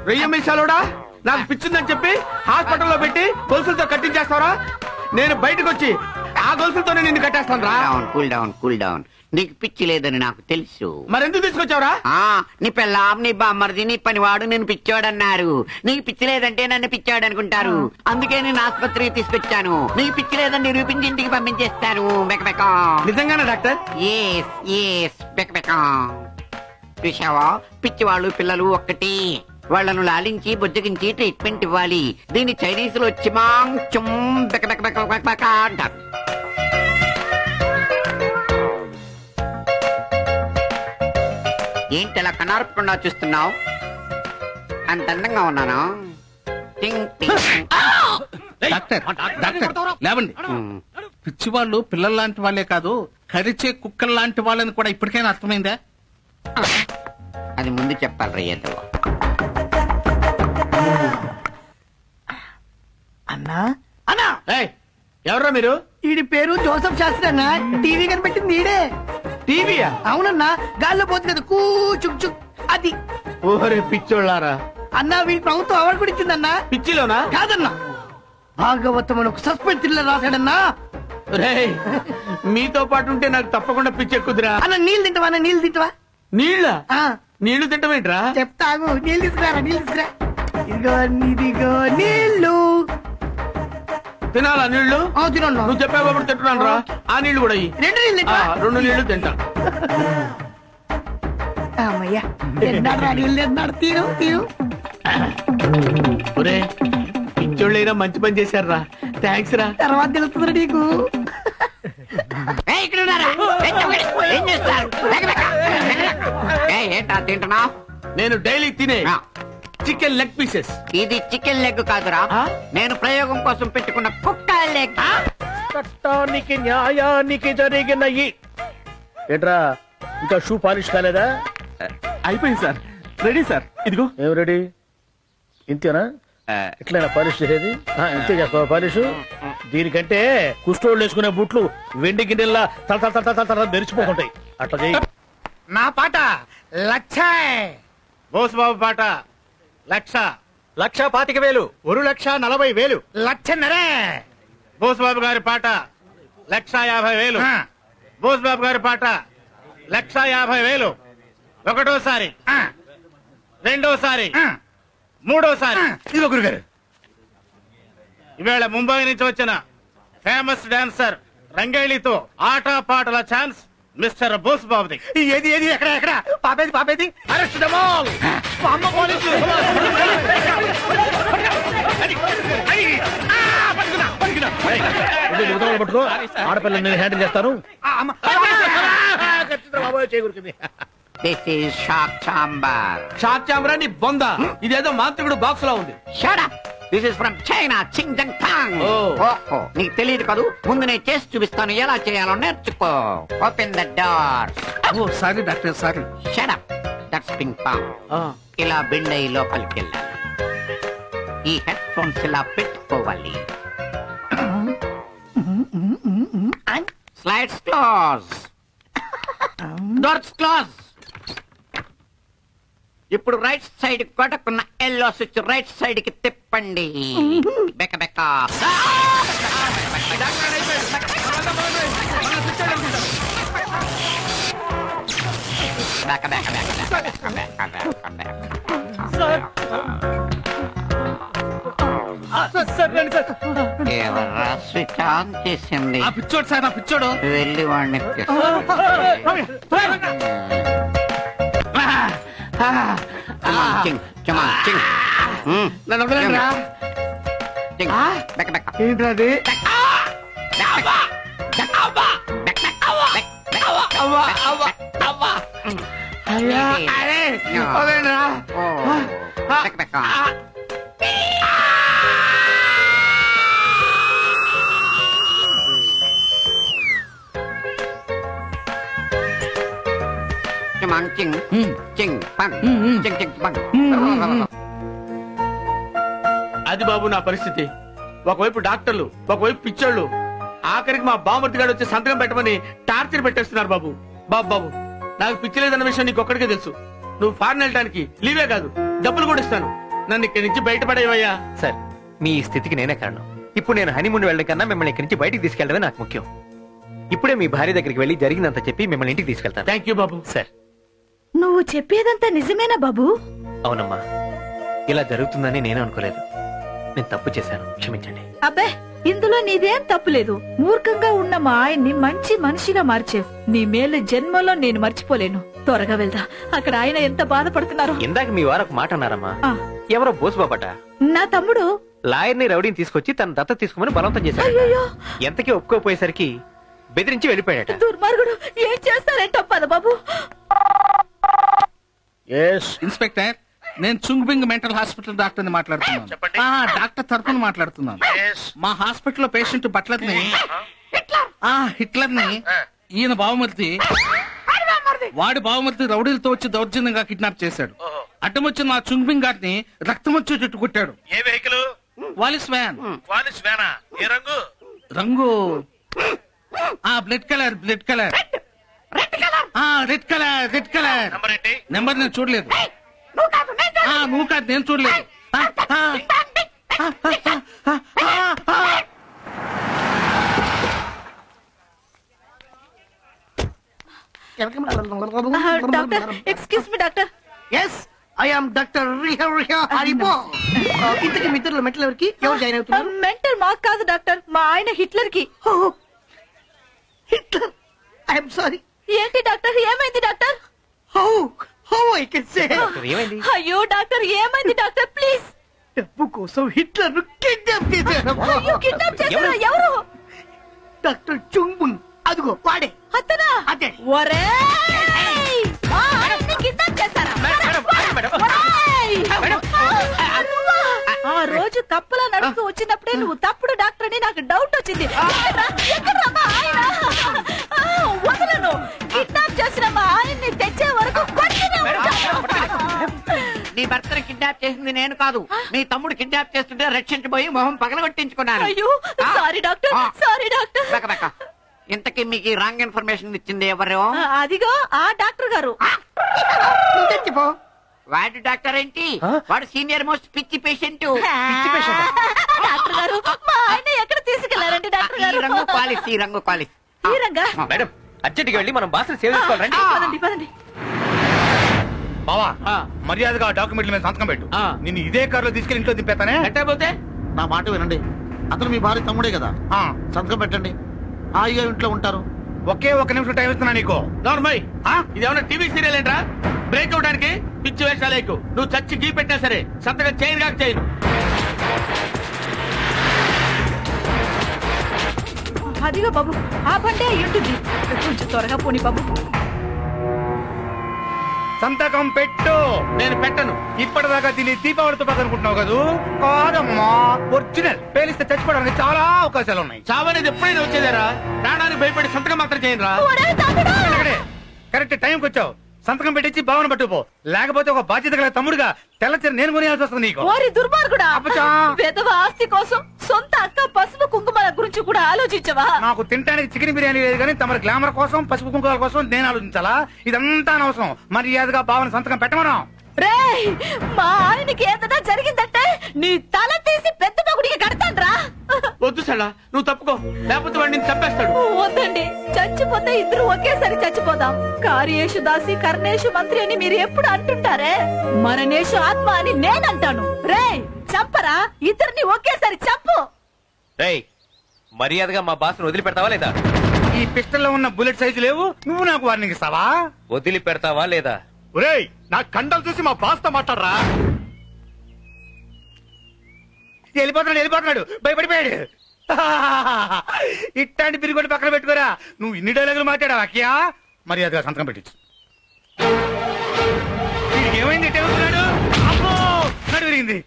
వెయ్యి మీసాలోడా నాకు పిచ్చిందని చెప్పి హాస్పిటల్లో పెట్టి గొలుసులతో కట్టించేస్తావరా? నేను బయటకు వచ్చి ఆ గొలుసులతోనే నిన్ను కట్టేస్తాను రా. Cool down cool down. నీకు పిచ్చి లేదని నాకు తెలుసు. మరెందుకు తీసుకొచ్చావురా? నీ పెళ్ళాం, నీ బామ్మర్ది, నీ పనివాడు నేను పిచ్చోడన్నారు. నీకు పిచ్చి లేదంటే నన్ను పిచ్చోడు అనుకుంటారు. అందుకే నేను ఆసుపత్రికి తీసుకొచ్చాను. నీకు పిచ్చి లేదని నిరూపించి ఇంటికి పంపించేస్తాను. బెకబెక. నిజంగానే డాక్టర్? Yes yes బెకబెక. చూసావా, పిచ్చి వాళ్ళు పిల్లలు ఒక్కటి. వాళ్లను లాలించి బుజ్జగించి ట్రీట్మెంట్ ఇవ్వాలి. దీన్ని చైనీస్ లో చిమాంగ్ చుమ్ బెకబెక అంటారు. ఏంటి అలా కనార్పకుండా చూస్తున్నావు? అంత అందంగా ఉన్నాను. డాక్టర్ లేవండి. పిచ్చి వాళ్ళు పిల్లల లాంటి వాళ్ళే కాదు, కరిచే కుక్కల లాంటి వాళ్ళని కూడా ఇప్పటికైనా అర్థమైందా? అది ముందు చెప్పాలి రయ్యతో. అన్నా అన్నా, ఎవరా మీరు? ఈడి పేరు జోసఫ్ శాస్త్రి అన్న. టీవీ కనిపెట్టింది ఈడే. టీవీయా? అవునన్నా, గాల్లో పోతుంది కదా కూ చుక్ చుక్, అది. ఓరే పిచ్చోళ్ళారా! అన్నా వీడి ప్రభుత్వం అవార్డు కూడా ఇచ్చిందన్నా. పిచ్చిలోనా? కాదన్నా, భాగవతం అని ఒక సస్పెన్స్ థ్రిల్లర్ రాశాడన్నా. రేయ్, మీతో పాటు ఉంటే నాకు తప్పకుండా పిచ్చి ఎక్కుదురా. అన్న నీళ్ళు తింటావా? అన్న నీళ్ళు తింటావా? నీళ్ళ? ఆ, నీళ్లు తింటమేంట్రా? చెప్తాగు. నీళ్ళు తీసుకురా, నీళ్ళు తీసుకురా. ఇదిగో నీళ్ళు. తినాలా నీళ్లు? తినండి. నువ్వు చెప్పావు కాబట్టి తింటున్నాను రా. ఆ నీళ్లు కూడా ఇయ్యి. 2 నీళ్ళు తింటావా? 2 నీళ్లు తింటా. అమ్మయ్యా, తిన్నాడు రా నీళ్ళు, తిన్నాడు. తీరు తీరు. ఒరే, పిచ్చోళ్ళైనా మంచి పని చేశారు రా. థ్యాంక్స్ రా. తర్వాత తెలుస్తుందిరా నీకు. ఇక్కడ ఉన్నారా? ఏం చేస్తారు? ఏంటా తింటున్నావు? నేను డైలీ తినే చికెన్ లెగ్ పీసెస్. ఇది చికెన్ లెగ్ కాదురా, నేను ప్రయోగం కోసం పెట్టుకున్న కుక్క లెగ్. చట్టానికి న్యాయానికి జరిగిన ఏంట్రా, ఇంకా షూ పాలిష్ కాలేదా? అయిపోయింది సార్, రెడీ సార్. ఇదిగో. ఏం రెడీ? ఇంతేనా? ఇట్లైనా పాలిష్ చేసేది? ఇంతే చేస్తావా పాలిష్? దీనికంటే కుష్టోళ్ళు వేసుకునే బూట్లు వెండి గిన్నెల్లా తల తల తల తల తల మెరిచిపోతుంటాయి. అట్లా చేయి. నా పాట 1,00,000. బోస్ బాబు పాట 1,00,000. 1,25,000. 1,40,000. 1,00,000. బోస్ బాబు గారి పాట 1,50,000. బోస్ బాబు గారి పాట 1,50,000. ఒకటోసారి, రెండోసారి, మూడోసారి. ఇదిగో గురుగారు. ఈవేళ ముంబై నుంచి వచ్చిన ఫేమస్ డాన్సర్ రంగేలితో ఆట పాటల ఛాన్స్ మిస్టర్ బోస్ బాబుది. ఏది ఏది ఎక్కడ ఎక్కడ? పాపేది పాపేది. Arrest them all. అమ్మ పోలీసులు. పట్టుకో, ఆడపిల్లని నేను హ్యాండిల్ చేస్తాను. This is shock chamber. Shock చాంబరా నీ బొంద. ఇదేదో మాంత్రికుడు బాక్స్ లో ఉంది. Shut up. This is from China, చింగ్జంగ్ టాంగ్. ఓహో, నీకు తెలియదు కదూ. ముందు నేను చేసి చూపిస్తాను, ఎలా చేయాలో నేర్చుకో. Open the door. Oh sorry doctor, sorry. Shut up. That's ping pong. ఇలా బెండ్ అయ్యి లోపలికి వెళ్ళాలి. ఈ హెడ్ ఫోన్స్ ఇలా పెట్టుకోవాలి. Slides close. Doors close. ఇప్పుడు రైట్ సైడ్ కొట్టకున్న ఎల్లో స్విచ్ రైట్ సైడ్ కి తిప్పండి. బెక్క బెక్క. బెక్క బెక్క బెక్క. ఎవర్రా స్విచ్ ఆన్ చేసింది? ఆ పిచ్చోడు సార్, ఆ పిచ్చోడు. వెళ్ళి వాడిని నన్ను వదలండి రా. ఏంటది? అయ్యా, అరే, వదలండి రా. అది బాబు నా పరిస్థితి. ఒకవైపు డాక్టర్లు, ఒకవైపు పిచ్చోళ్ళు, ఆఖరికి మా బామర్తి గారు వచ్చి సంతకం పెట్టమని టార్చర్ పెట్టేస్తున్నారు బాబు. బాబు బాబు, నాకు పిచ్చి లేదన్న విషయం నీకు ఒక్కడికే తెలుసు. నువ్వు ఫారెన్ వెళ్ళడానికి లీవే కాదు డబ్బులు కూడా ఇస్తాను. నన్ను ఇక్కడి నుంచి బయటపడేవయ్యా. సార్ మీ ఈ స్థితికి నేనే కారణం. ఇప్పుడు నేను హనీమూన్ వెళ్ళడం కన్నా మిమ్మల్ని ఇక్కడి నుంచి బయటికి తీసుకెళ్ళడమే నాకు ముఖ్యం. ఇప్పుడే మీ భార్య దగ్గరికి వెళ్ళి జరిగిందంత చెప్పి మిమ్మల్ని ఇంటికి తీసుకెళ్తాను. Thank you Babu. సార్ నువ్వు చెప్పేదంతా నిజమేనా బాబు? అవునమ్మా, ఇలా జరుగుతుందని నేను అనుకోలేదు. నేను తప్పు చేశాను, క్షమించండి. అబ్బే, ఇందులో నీదేం తప్పులేదు. మూర్ఖంగా ఉన్న మా ఆయన్ని మంచి మనిషిగా మార్చేవు. నీ మేలు జన్మలో నేను మర్చిపోలేను. త్వరగా వెళ్దా, అక్కడ ఆయన ఎంత బాధపడుతున్నారు. ఇందాక మీ వారు ఒక మాట అన్నారమ్మా. ఆ, ఎవరో బోసుబాబట నా తమ్ముడు లాయర్ని రౌడీని తీసుకొచ్చి తన దత్త తీసుకోమని బలవంతం చేశాడు. అయ్యయ్యో, ఎంతకీ ఒప్పుకోపోయేసరికి బెదిరించి వెళ్ళిపోయాడట. దుర్మార్గుడు. ఏం చేస్తారేంటో పద బాబు. ఇన్స్పెక్టర్, నేను చుంగ్బింగ్ మెంటల్ హాస్పిటల్ డాక్టర్ ని మాట్లాడుతున్నాను. డాక్టర్ తరఫున మాట్లాడుతున్నాను. మా హాస్పిటల్ లో పేషెంట్ బట్లర్ ని హిట్లర్ ని ఈయన బావమర్తి వాడి బావమర్తి రౌడీలతో వచ్చి దౌర్జన్యంగా కిడ్నాప్ చేశాడు. అడ్డం వచ్చిన మా చుంగ్బింగ్ గారిని రక్తం వచ్చేటట్టు కొట్టాడు. ఏ వెహికల్? Wallis van. వాలిస్ వ్యానా? ఏ రంగు? రంగు blood colour. Red colour. Red colour. Number ఏంటి? నెంబర్ నేను చూడలేదు. నువ్వు కాదు, నేను చూడలేదు. Doctor, excuse me doctor. Yes, I am doctor Haribo. ఇంతకి మిత్రులు మెట్ల ఎవరికి ఎవరు జాయిన్ అవుతున్నారు? మెంటల్ మాకు కాదు డాక్టర్, మా ఆయన హిట్లర్ కి. Hitler, I'm sorry. ఏంటి డాక్టర్, ఏమైంది doctor? How I can say. ఏమైంది? అయ్యో డాక్టర్, ఏమైంది డాక్టర్, ప్లీజ్. డబ్బు కోసం హిట్లర్ కిడ్నాప్ చేశారు. అయ్యో, కిడ్నాప్ చేశారా? ఎవరు? డాక్టర్ చుంగ్బుంగ్, అదిగో వాడే. అతనా? అదే. ఒరేయ్! మా ఆయన్ని కిడ్నాప్ చేశారా? ఒరేయ్! ఆ రోజు కప్పలా నడుస్తూ వచ్చినప్పుడే నువ్వు తప్పుడు డాక్టర్ అని నాకు డౌట్ వచ్చింది. ఎక్కడ్రా మా ఆయన? వదలను. కిడ్నాప్ చేసిన మా ఆయన్ని తెచ్చే వరకు కొట్టినే ఉంటాను. నీ భర్తను కిడ్నాప్ చేసింది నేను కాదు, మీ తమ్ముడు కిడ్నాప్ చేస్తుంటే రక్షించబోయి మొహం పగలగొట్టించుకున్నాను. అయ్యో, సారీ డాక్టర్, సారీ డాక్టర్. బెక బెక. ఇంతకీ మీకు రాంగ్ ఇన్ఫర్మేషన్ ఇచ్చింది ఎవరు? అదిగో ఆ డాక్టర్ గారు. నువ్వు తెచ్చిపో. వాడు డాక్టర్ ఏంటి? వాడు సీనియర్ మోస్ట్ పిచ్చి పేషెంట్. డాక్టర్ గారు, మా ఆయన ఎక్కడ తీసుకెళ్లారండి డాక్టర్ ఈ గారు? రంగు పాలిస్, ఈ రంగు పాలిస్. ఈ రంగా? మేడం, అర్జెంట్గా వెళ్ళి మనం బాస్ని సేవ్ చేసుకోవాలండి. పదండి పదండి. బావా, ఆ. మర్యాదగా డాక్యుమెంట్ల మీద సంతకం పెట్టు. ఆ. నిన్ను ఇదే కారులో తీసుకెళ్ళి ఇంట్లో దింపేతానే. ఎట్టయిపోతే నా మాట వినండి. అతను మీ భార్య తమ్ముడే కదా, సంతకం పెట్టండి. హాయిగా ఇంట్లో ఉంటారు. ఒకే ఒక నిమిషం టైం ఇస్తున్నా నీకు. నార్మల్. ఇదేమన్నా టీవీ సీరియల్ ఏంట్రా? బ్రేక్ అవడానికి పిచ్చి వేషాలు ఎక్కువ. నువ్వు చచ్చి గీ పెట్టినా సరే సంతకం చేయను కాక చేయను. అదిగో బాబు, ఆ బండే అయి ఉంటుంది. కొంచెం త్వరగా పోనీ బాబు. సంతకం పెట్టు. నేను పెట్టను. ఇప్పటిదాకా దీన్ని దీపావళితో పక్క అనుకుంటున్నావు కదూ? కాదమ్మా, ఒరిజినల్. పేలిస్తే చచ్చిపోవడానికి చాలా అవకాశాలు ఉన్నాయి. చావనేది ఎప్పుడైనా వచ్చేదారా? ప్రాణానికి భయపడి సంతకం మాత్రం చేయను రా. ఒరేయ్ తమ్ముడు! ఇక్కడే కరెక్ట్ టైంకి వచ్చావు. సంతకం పెట్టించి భావన పట్టుపో. లేకపోతే ఒక బాధ్యత గల తమ్ముడుగా తెల్లచీర నేను కొనియాల్సి వస్తుంది నీకు. ఓరి దుర్మార్గుడా! అబ్బచ్చా! వెధవ ఆస్తి కోసం సొంత అక్క పసుపు కుంకుమల గురించి కూడా ఆలోచించవా? నాకు తినడానికి చికెన్ బిర్యానీ లేదు కానీ తమ గ్లామర్ కోసం పసుపు కుంకుమాల కోసం నేను ఆలోచించాలా? ఇదంతా అనవసరం. మర్యాదగా భావన సంతకం పెట్టమను. రేయ్, మా ఆయనకి ఏదైనా జరిగిందంటే నీ తల తీసి పెద్ద తగుడికి కడతాన్రా. వద్దు సడా, నువ్వు తప్పుకో, లేకపోతే వాడిని నిన్ను చంపేస్తాడు. వద్దండి, చచ్చిపోతే ఇద్దరు ఒకేసారి చచ్చిపోదాం. కార్యేషు దాసి కర్ణేషు మంత్రి అని మీరు ఎప్పుడు అంటుంటారే, మరణేషు ఆత్మ అని నేనంటాను. రేయ్, చంపరా, ఇద్దరిని ఒకేసారి చంపు. రేయ్, మర్యాదగా మా బాస్ని వదిలిపెడతావా లేదా? ఈ పిస్టల్లో ఉన్న బుల్లెట్ సైజు లేవు, నువ్వు నాకు వార్నింగ్ ఇస్తావా? వదిలిపెడతావా లేదా? ఒరేయ్, నా కండలు చూసి మా బాస్తో మాట్లాడరా. వెళ్ళిపోతున్నాడు భయపడిపోయాడు. ఇట్లాంటి బిరిగొడ్డు పక్కన పెట్టుకోరా. నువ్వు ఇన్ని డైలాగులు మాట్లాడావు అక్కయ్యా. మర్యాదగా సంతకం పెట్టించు. ఏమైంది? ఎట్టే ఉన్నాడు? అబ్బో, నడు విరిగింది.